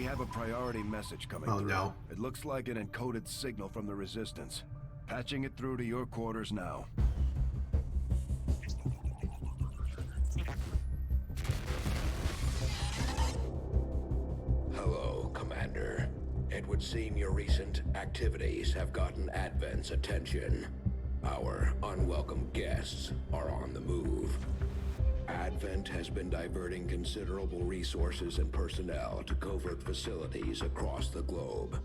have a priority message coming Oh through. no. It looks like an encoded signal from the Resistance. Patching it through to your quarters now. Hello, Commander. It would seem your recent activities have gotten Advent's attention. Our unwelcome guests are on the move. Advent has been diverting considerable resources and personnel to covert facilities across the globe.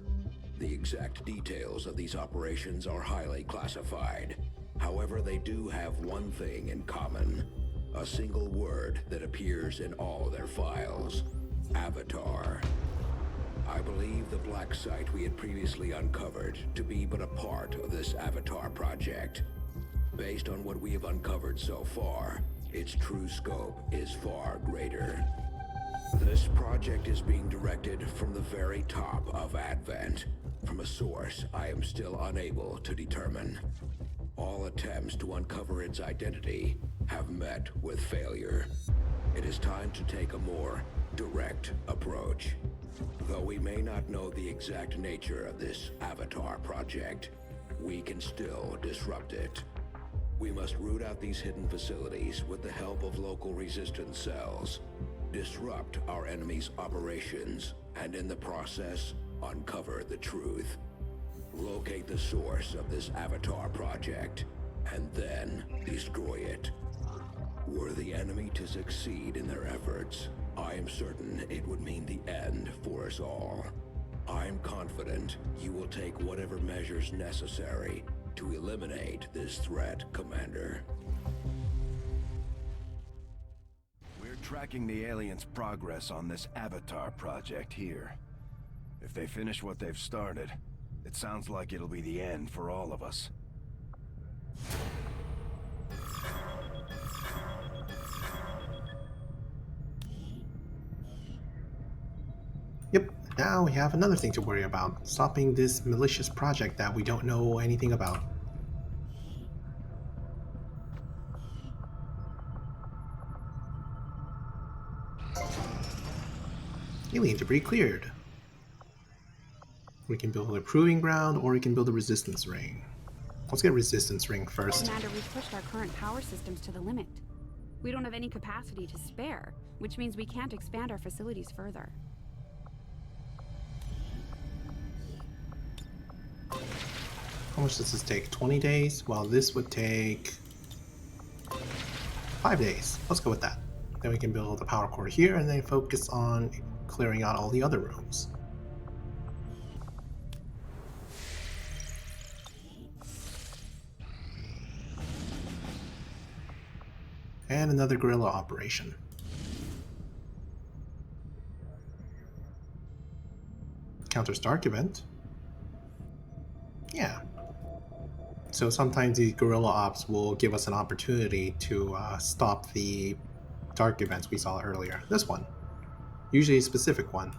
The exact details of these operations are highly classified. However, they do have one thing in common. A single word that appears in all their files. Avatar. I believe the black site we had previously uncovered to be but a part of this Avatar project. Based on what we have uncovered so far, its true scope is far greater. This project is being directed from the very top of Advent, from a source I am still unable to determine. All attempts to uncover its identity have met with failure. It is time to take a more direct approach. Though we may not know the exact nature of this Avatar project, we can still disrupt it. We must root out these hidden facilities with the help of local resistance cells, disrupt our enemy's operations, and in the process, uncover the truth. Locate the source of this Avatar project, and then destroy it. Were the enemy to succeed in their efforts, I am certain it would mean the end for us all. I'm confident you will take whatever measures necessary to eliminate this threat, Commander. We're tracking the aliens' progress on this Avatar project here. If they finish what they've started, it sounds like it'll be the end for all of us. Yep, now we have another thing to worry about. Stopping this malicious project that we don't know anything about. Alien debris cleared. We can build a proving ground, or we can build a resistance ring. Let's get a resistance ring first. Commander, we've pushed our current power systems to the limit. We don't have any capacity to spare, which means we can't expand our facilities further. How much does this take? 20 days? Well, this would take 5 days. Let's go with that. Then we can build a power core here and then focus on clearing out all the other rooms. And another guerrilla operation. Counters dark event. Yeah. So sometimes these guerrilla ops will give us an opportunity to stop the dark events we saw earlier. This one. Usually a specific one.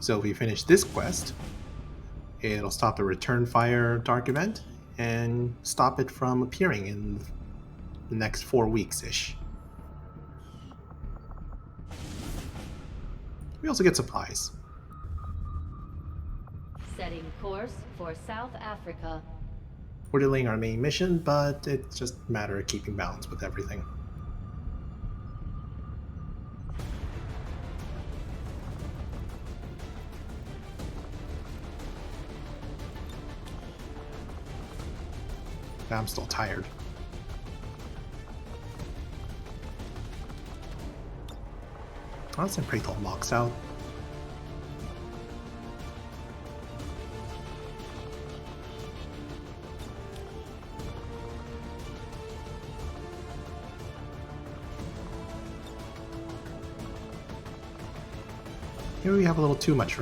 So if we finish this quest, it'll stop the return fire dark event and stop it from appearing in the next 4 weeks-ish. We also get supplies. Setting course for South Africa. We're delaying our main mission, but it's just a matter of keeping balance with everything. I'm still tired. Let's send Pray Till Mox out. Here we have a little too much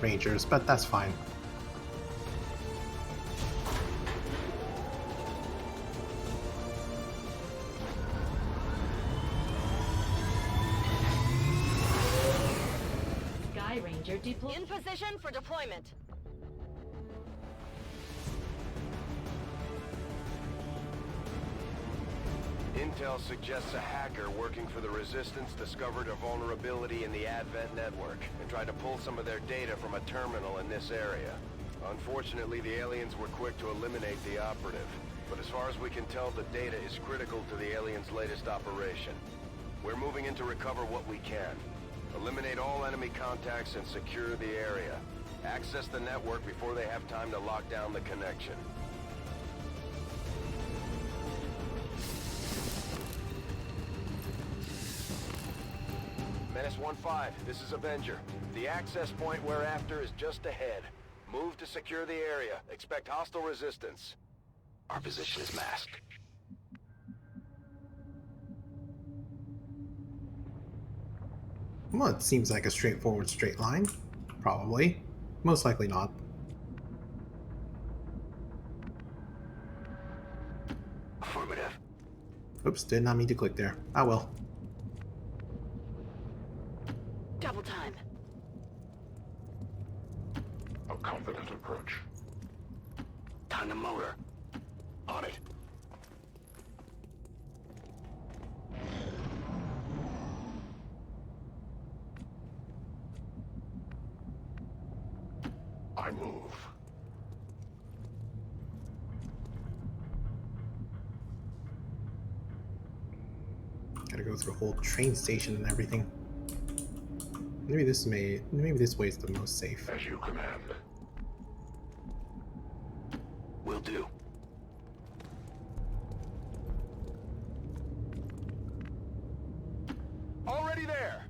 rangers, but that's fine. Sky Ranger deploy. In position for deployment. Intel suggests a hacker working for the Resistance discovered a vulnerability in the Advent network and tried to pull some of their data from a terminal in this area. Unfortunately, the aliens were quick to eliminate the operative. But as far as we can tell, the data is critical to the aliens' latest operation. We're moving in to recover what we can. Eliminate all enemy contacts and secure the area. Access the network before they have time to lock down the connection. Menace 1-5, this is Avenger. The access point we're after is just ahead. Move to secure the area. Expect hostile resistance. Our position is masked. Well, it seems like a straightforward straight line. Probably. Most likely not. Affirmative. Oops, did not mean to click there. I will. Double time. A confident approach. Time to motor. On it. I move. Gotta go through a whole train station and everything. Maybe this way is the most safe. As you command. Will do. Already there.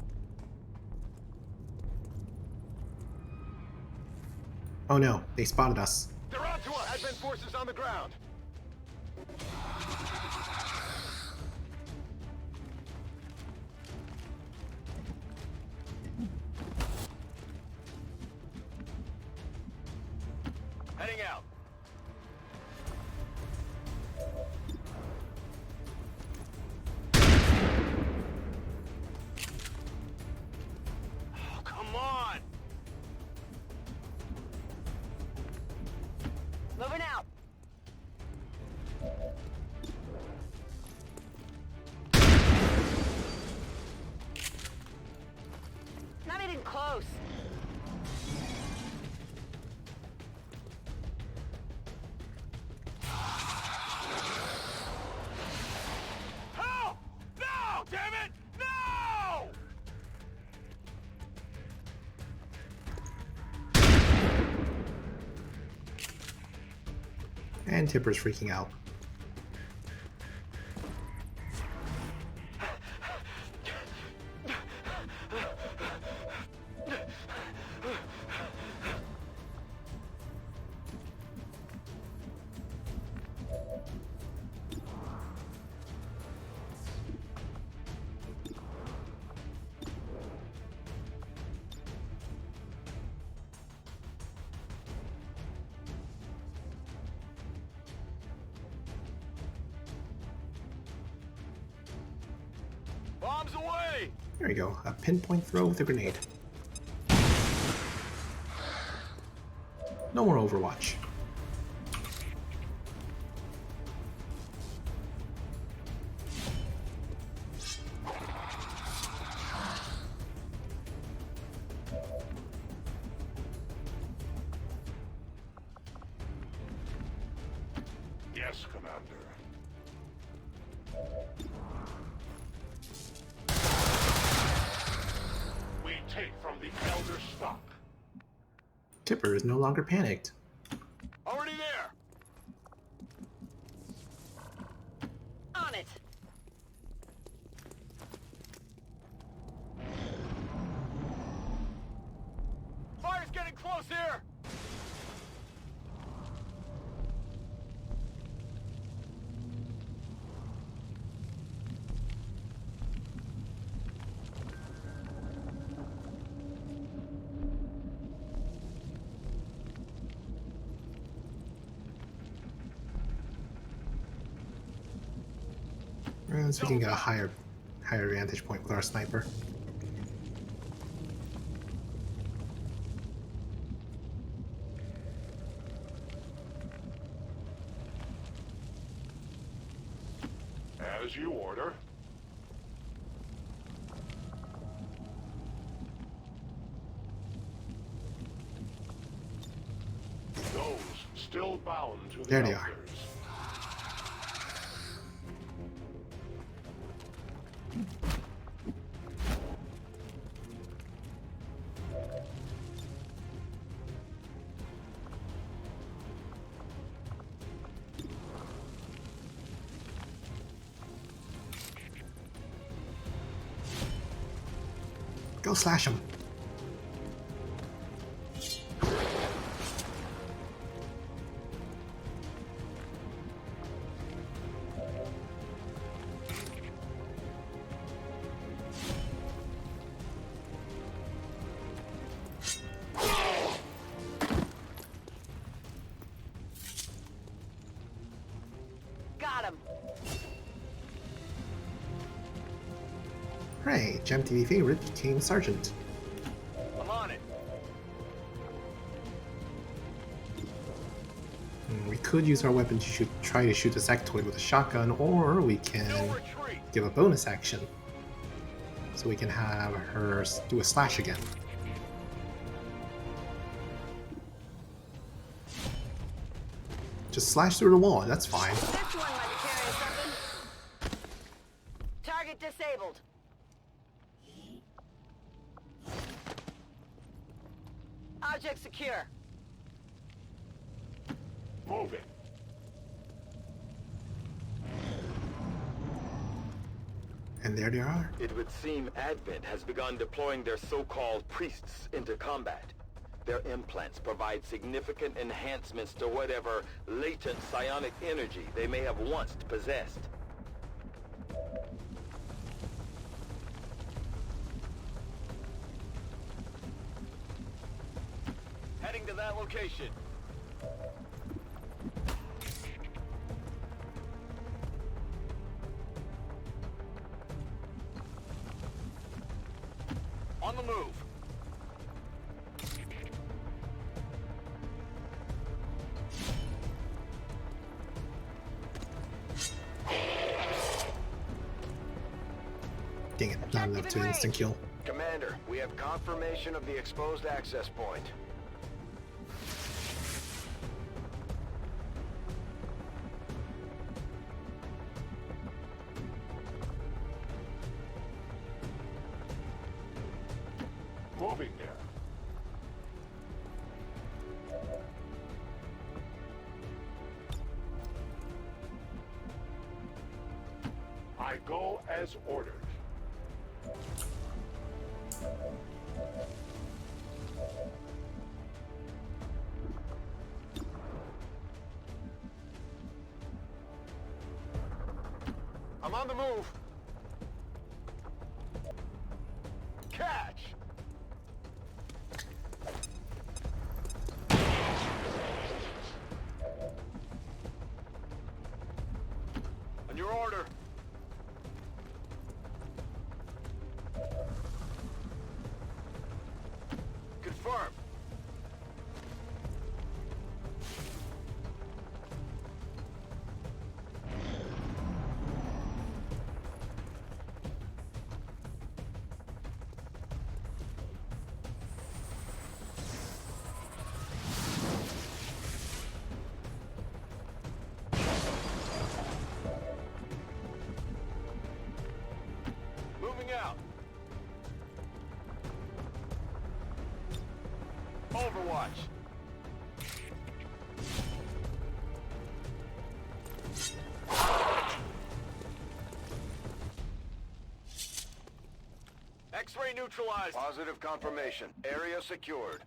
Oh no, they spotted us. They're on to us. Advent forces on the ground. Heading out. Oh, come on. Moving out. Not even close. Help! No! Damn it! No! And Tipper's freaking out. Bombs away! There you go, a pinpoint throw with a grenade. No more Overwatch. Yes, Commander. We take from the Elder stock. Tipper is no longer panicked. Already there! On it. Fire's getting close here! So we can get a higher vantage point with our sniper. As As you order. Those still bound to the There they are. elders. Go slash him. Got him. Hooray, Gem TV favorite became Sergeant. I'm on it. We could use our weapon to try to shoot the sectoid with a shotgun, or we can No retreat. give a bonus action. So we can have her do a slash again. Just slash through the wall, that's fine. This one might be carrying something. Target disabled. Object secure. Moving. And there they are. It would seem Advent has begun deploying their so-called priests into combat. Their implants provide significant enhancements to whatever latent psionic energy they may have once possessed. Heading to that location. On the move. Dang it, not enough to instant kill. Commander, we have confirmation of the exposed access point. Moving there. I go as ordered. I'm on the move. Catch! On your order. Confirm. Moving out. Overwatch. X-ray neutralized. Positive confirmation. Area secured.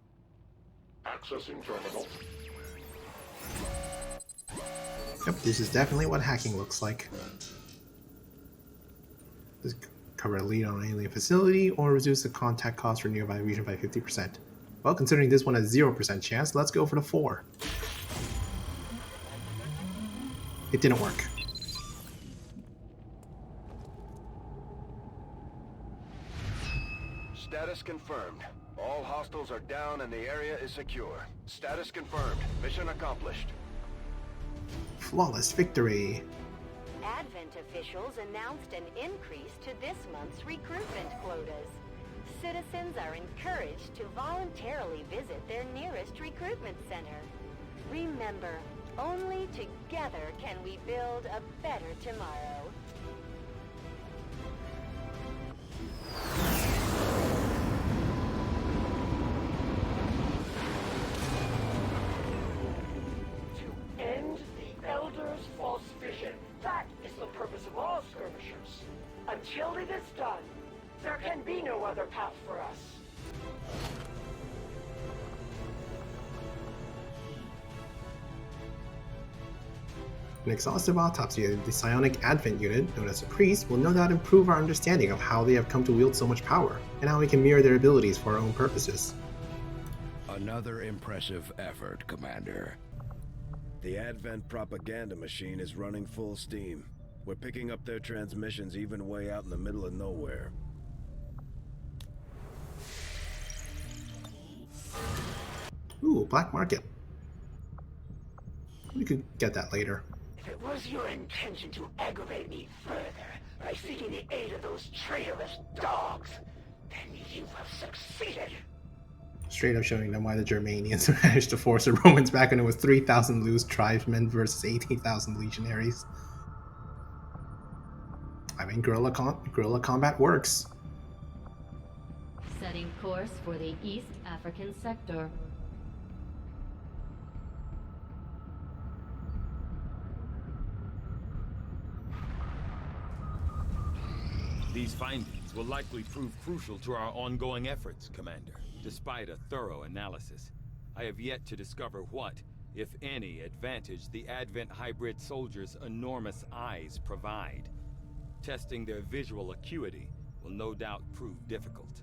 Accessing terminal. Yep, this is definitely what hacking looks like. Just cover a lead on an alien facility or reduce the contact cost for nearby region by 50%. Well, considering this one has 0% chance, let's go for the 4. It didn't work. Status confirmed. All hostiles are down and the area is secure. Status confirmed. Mission accomplished. Flawless victory. Advent officials announced an increase to this month's recruitment quotas. Citizens are encouraged to voluntarily visit their nearest recruitment center. Remember, only together can we build a better tomorrow. To end the Elder's false vision. That is the purpose of all skirmishers. Until it is done, there can be no other path for us. An exhaustive autopsy of the psionic advent unit, known as the Priest, will no doubt improve our understanding of how they have come to wield so much power, and how we can mirror their abilities for our own purposes. Another impressive effort, Commander. The Advent propaganda machine is running full steam. We're picking up their transmissions even way out in the middle of nowhere. Ooh, black market. We could get that later. If it was your intention to aggravate me further by seeking the aid of those traitorous dogs, then you have succeeded. Straight up showing them why the Germanians managed to force the Romans back when it was 3,000 loose tribesmen versus 18,000 legionaries. I mean, guerrilla combat works. Setting course for the East African sector. These findings will likely prove crucial to our ongoing efforts, Commander. Despite a thorough analysis, I have yet to discover what, if any, advantage the Advent hybrid soldiers' enormous eyes provide. Testing their visual acuity will no doubt prove difficult.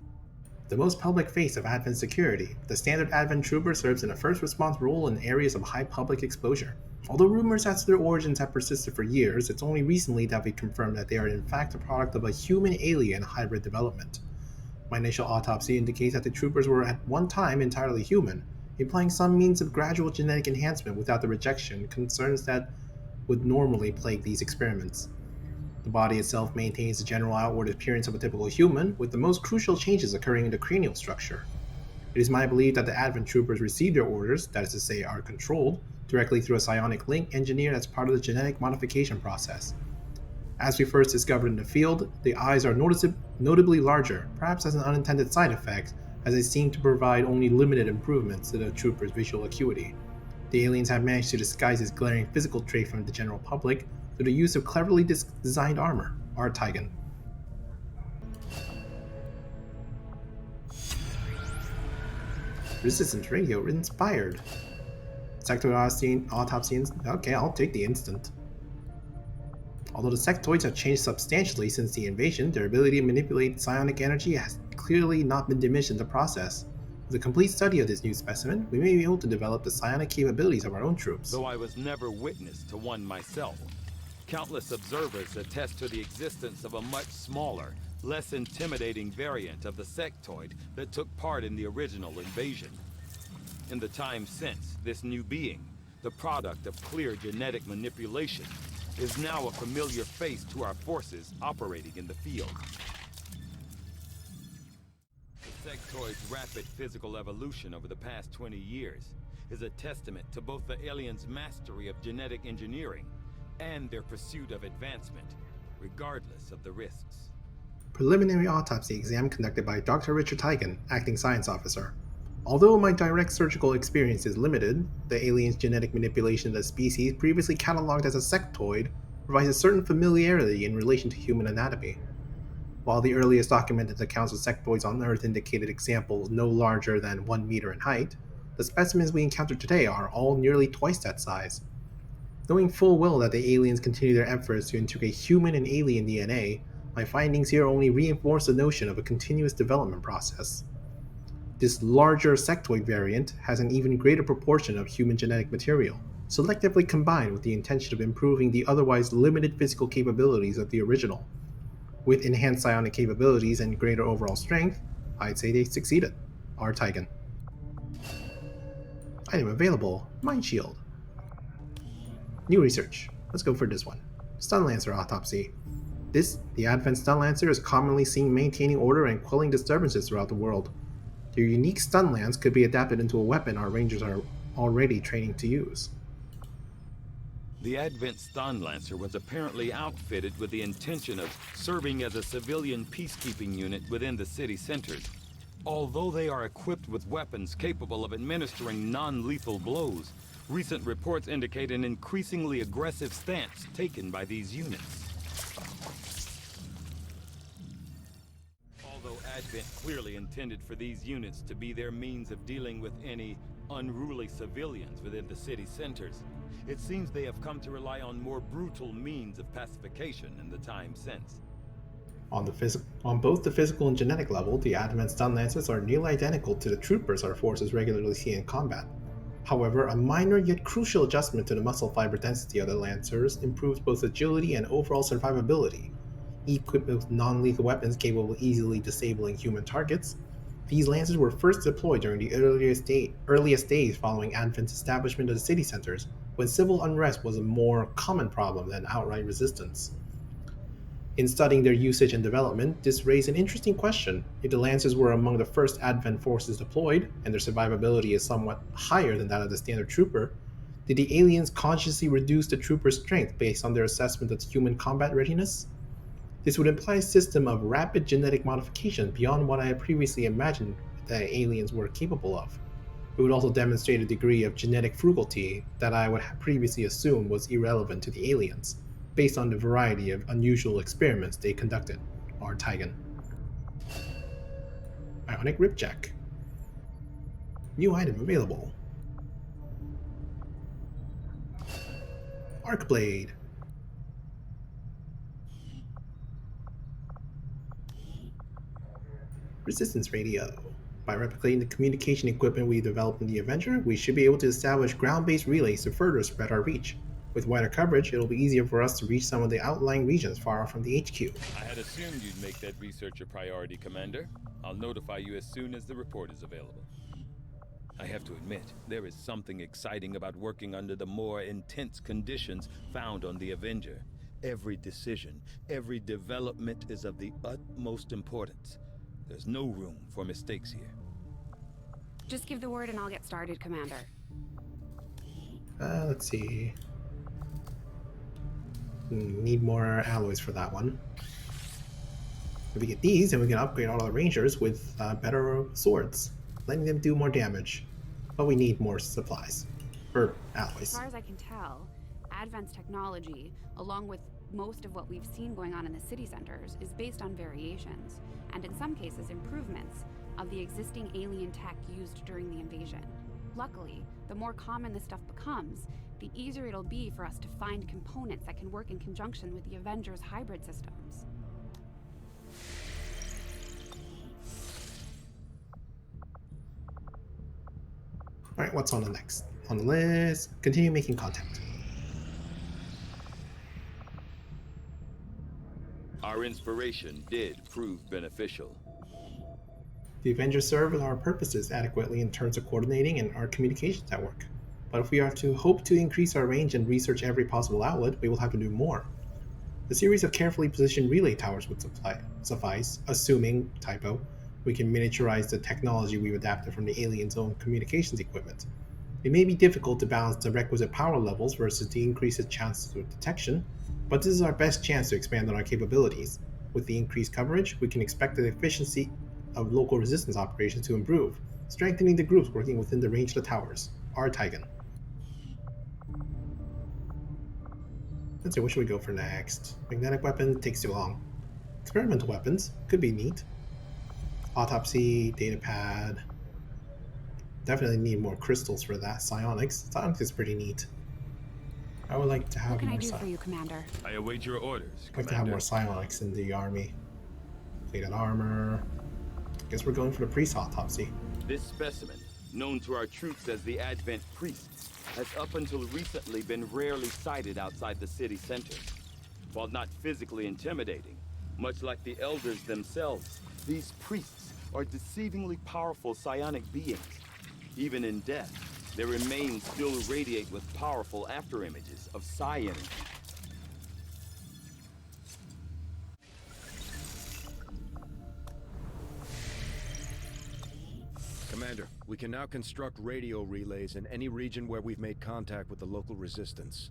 The most public face of Advent security, the standard Advent trooper serves in a first response role in areas of high public exposure. Although rumors as to their origins have persisted for years, it's only recently that we confirmed that they are in fact a product of a human-alien hybrid development. My initial autopsy indicates that the troopers were at one time entirely human, implying some means of gradual genetic enhancement without the rejection concerns that would normally plague these experiments. The body itself maintains the general outward appearance of a typical human, with the most crucial changes occurring in the cranial structure. It is my belief that the Advent troopers received their orders, that is to say, are controlled, directly through a psionic link engineered as part of the genetic modification process. As we first discovered in the field, the eyes are notably larger, perhaps as an unintended side effect, as they seem to provide only limited improvements to the troopers' visual acuity. The aliens have managed to disguise this glaring physical trait from the general public through the use of cleverly designed armor, Tigan. Resistance radio inspired. Sectoid autopsy. Okay, I'll take the instant. Although the sectoids have changed substantially since the invasion, their ability to manipulate psionic energy has clearly not been diminished in the process. With a complete study of this new specimen, we may be able to develop the psionic capabilities of our own troops. Though I was never witness to one myself, countless observers attest to the existence of a much smaller, less intimidating variant of the sectoid that took part in the original invasion. In the time since, this new being, the product of clear genetic manipulation, is now a familiar face to our forces operating in the field. The sectoid's rapid physical evolution over the past 20 years is a testament to both the aliens' mastery of genetic engineering and their pursuit of advancement, regardless of the risks. Preliminary autopsy exam conducted by Dr. Richard Tigan, acting science officer. Although my direct surgical experience is limited, the alien's genetic manipulation of the species previously cataloged as a sectoid provides a certain familiarity in relation to human anatomy. While the earliest documented accounts of sectoids on Earth indicated examples no larger than 1 meter in height, the specimens we encounter today are all nearly twice that size. Knowing full well that the aliens continue their efforts to integrate human and alien DNA, my findings here only reinforce the notion of a continuous development process. This larger sectoid variant has an even greater proportion of human genetic material, selectively combined with the intention of improving the otherwise limited physical capabilities of the original. With enhanced psionic capabilities and greater overall strength, I'd say they succeeded. Tigan. Item available, Mind Shield. New research. Let's go for this one. Stun Lancer autopsy. The Advent Stun Lancer is commonly seen maintaining order and quelling disturbances throughout the world. Their unique stun lance could be adapted into a weapon our rangers are already training to use. The Advent Stun Lancer was apparently outfitted with the intention of serving as a civilian peacekeeping unit within the city centers. Although they are equipped with weapons capable of administering non-lethal blows, recent reports indicate an increasingly aggressive stance taken by these units. Although Advent clearly intended for these units to be their means of dealing with any unruly civilians within the city centers, it seems they have come to rely on more brutal means of pacification in the time since. On both the physical and genetic level, the Advent Stun Lancers are nearly identical to the troopers our forces regularly see in combat. However, a minor yet crucial adjustment to the muscle fiber density of the Lancers improves both agility and overall survivability. Equipped with non-lethal weapons capable of easily disabling human targets, these Lancers were first deployed during the earliest days following Advent's establishment of the city centers, when civil unrest was a more common problem than outright resistance. In studying their usage and development, this raised an interesting question. If the Lancers were among the first Advent forces deployed, and their survivability is somewhat higher than that of the standard trooper, did the aliens consciously reduce the trooper's strength based on their assessment of human combat readiness? This would imply a system of rapid genetic modification beyond what I had previously imagined that aliens were capable of. It would also demonstrate a degree of genetic frugality that I would have previously assumed was irrelevant to the aliens, based on the variety of unusual experiments they conducted, or Tigan. Ionic Ripjack. New item available. Arc Blade. Resistance Radio. By replicating the communication equipment we developed in the Avenger, we should be able to establish ground-based relays to further spread our reach. With wider coverage, it'll be easier for us to reach some of the outlying regions far off from the HQ. I had assumed you'd make that research a priority, Commander. I'll notify you as soon as the report is available. I have to admit, there is something exciting about working under the more intense conditions found on the Avenger. Every decision, every development is of the utmost importance. There's no room for mistakes here. Just give the word and I'll get started, Commander. Let's see. Need more alloys for that one. If we get these, then we can upgrade all our rangers with better swords, letting them do more damage. But we need more supplies. Or alloys. As far as I can tell, Advent's technology, along with most of what we've seen going on in the city centers, is based on variations, and in some cases improvements, of the existing alien tech used during the invasion. Luckily, the more common this stuff becomes, the easier it'll be for us to find components that can work in conjunction with the Avengers' hybrid systems. Alright, what's on the next? On the list, continue making contact. Our inspiration did prove beneficial. The Avengers serve our purposes adequately in terms of coordinating and our communications network. But if we are to hope to increase our range and research every possible outlet, we will have to do more. The series of carefully positioned relay towers would suffice, assuming, typo, we can miniaturize the technology we've adapted from the aliens' own communications equipment. It may be difficult to balance the requisite power levels versus the increased chances of detection, but this is our best chance to expand on our capabilities. With the increased coverage, we can expect the efficiency of local resistance operations to improve, strengthening the groups working within the range of the towers. R. Tigan. Let's see, what should we go for next? Magnetic weapon takes too long. Experimental weapons could be neat. Autopsy, datapad. Definitely need more crystals for that. Psionics. Psionics is pretty neat. I would like to have What can more I do for you, Commander? I await your orders, I'd like to have more psionics in the army. Plated armor. Guess we're going for the priest autopsy. This specimen, known to our troops as the Advent Priests, has up until recently been rarely sighted outside the city centers. While not physically intimidating, much like the elders themselves, these priests are deceivingly powerful psionic beings. Even in death, their remains still radiate with powerful afterimages of psi energy. Commander, we can now construct radio relays in any region where we've made contact with the local resistance.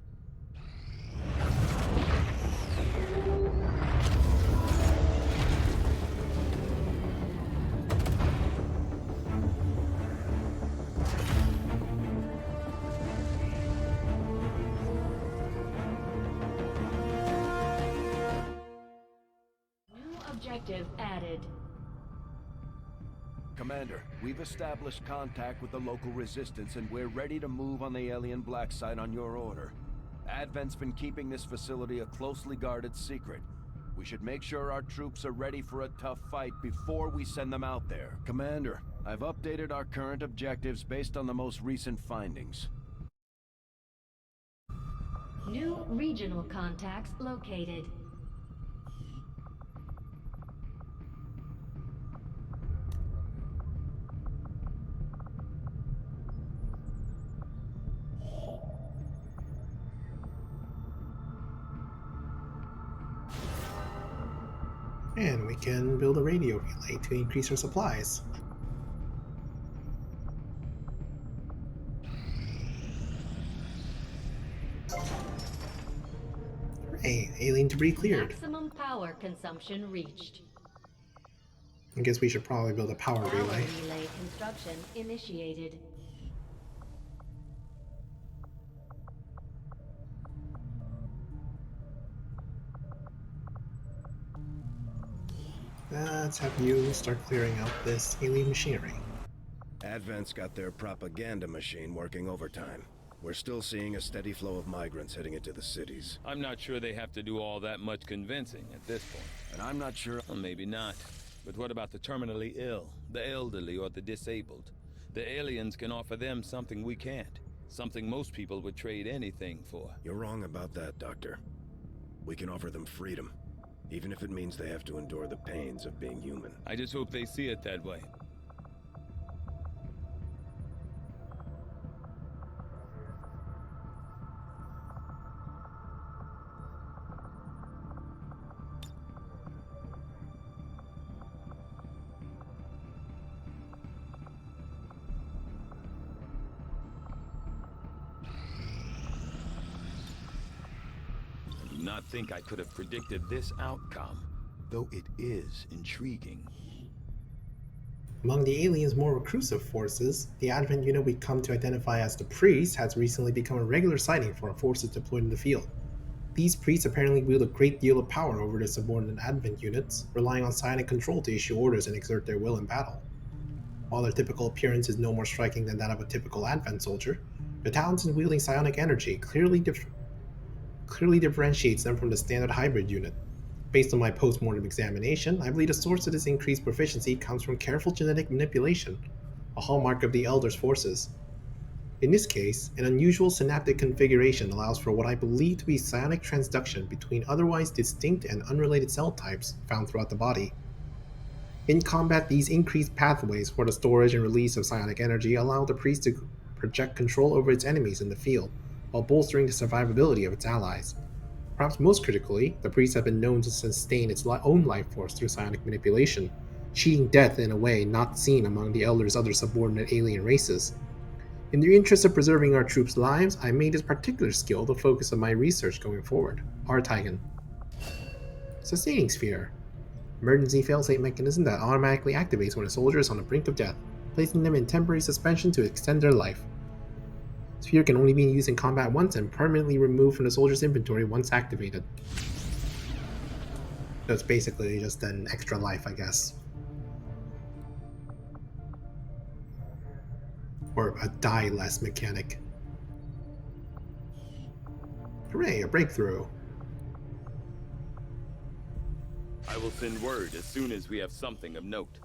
New objective added. Commander, we've established contact with the local resistance and we're ready to move on the alien black site on your order. Advent's been keeping this facility a closely guarded secret. We should make sure our troops are ready for a tough fight before we send them out there. Commander, I've updated our current objectives based on the most recent findings. New regional contacts located. And we can build a radio relay to increase our supplies. Hooray, alien debris cleared. Maximum power consumption reached. I guess we should probably build a power Power relay. relay construction initiated. Let's have you start clearing out this alien machinery. Advent's got their propaganda machine working overtime. We're still seeing a steady flow of migrants heading into the cities. I'm not sure they have to do all that much convincing at this point. And I'm not sure... Well, maybe not. But what about the terminally ill, the elderly, or the disabled? The aliens can offer them something we can't. Something most people would trade anything for. You're wrong about that, Doctor. We can offer them freedom, even if it means they have to endure the pains of being human. I just hope they see it that way. I do not think I could have predicted this outcome, though it is intriguing. Among the aliens' more reclusive forces, the Advent unit we come to identify as the Priests has recently become a regular sighting for our forces deployed in the field. These Priests apparently wield a great deal of power over their subordinate Advent units, relying on psionic control to issue orders and exert their will in battle. While their typical appearance is no more striking than that of a typical Advent soldier, their talents in wielding psionic energy clearly differentiates them from the standard hybrid unit. Based on my post-mortem examination, I believe the source of this increased proficiency comes from careful genetic manipulation, a hallmark of the Elder's forces. In this case, an unusual synaptic configuration allows for what I believe to be psionic transduction between otherwise distinct and unrelated cell types found throughout the body. In combat, these increased pathways for the storage and release of psionic energy allow the priest to project control over its enemies in the field, while bolstering the survivability of its allies. Perhaps most critically, the priests have been known to sustain its own life force through psionic manipulation, cheating death in a way not seen among the Elder's other subordinate alien races. In the interest of preserving our troops' lives, I made this particular skill the focus of my research going forward. Artigan. Sustaining Sphere. Emergency failsafe mechanism that automatically activates when a soldier is on the brink of death, placing them in temporary suspension to extend their life. Sphere can only be used in combat once and permanently removed from the soldier's inventory once activated. So it's basically just an extra life, I guess. Or a die less mechanic. Hooray, a breakthrough. I will send word as soon as we have something of note.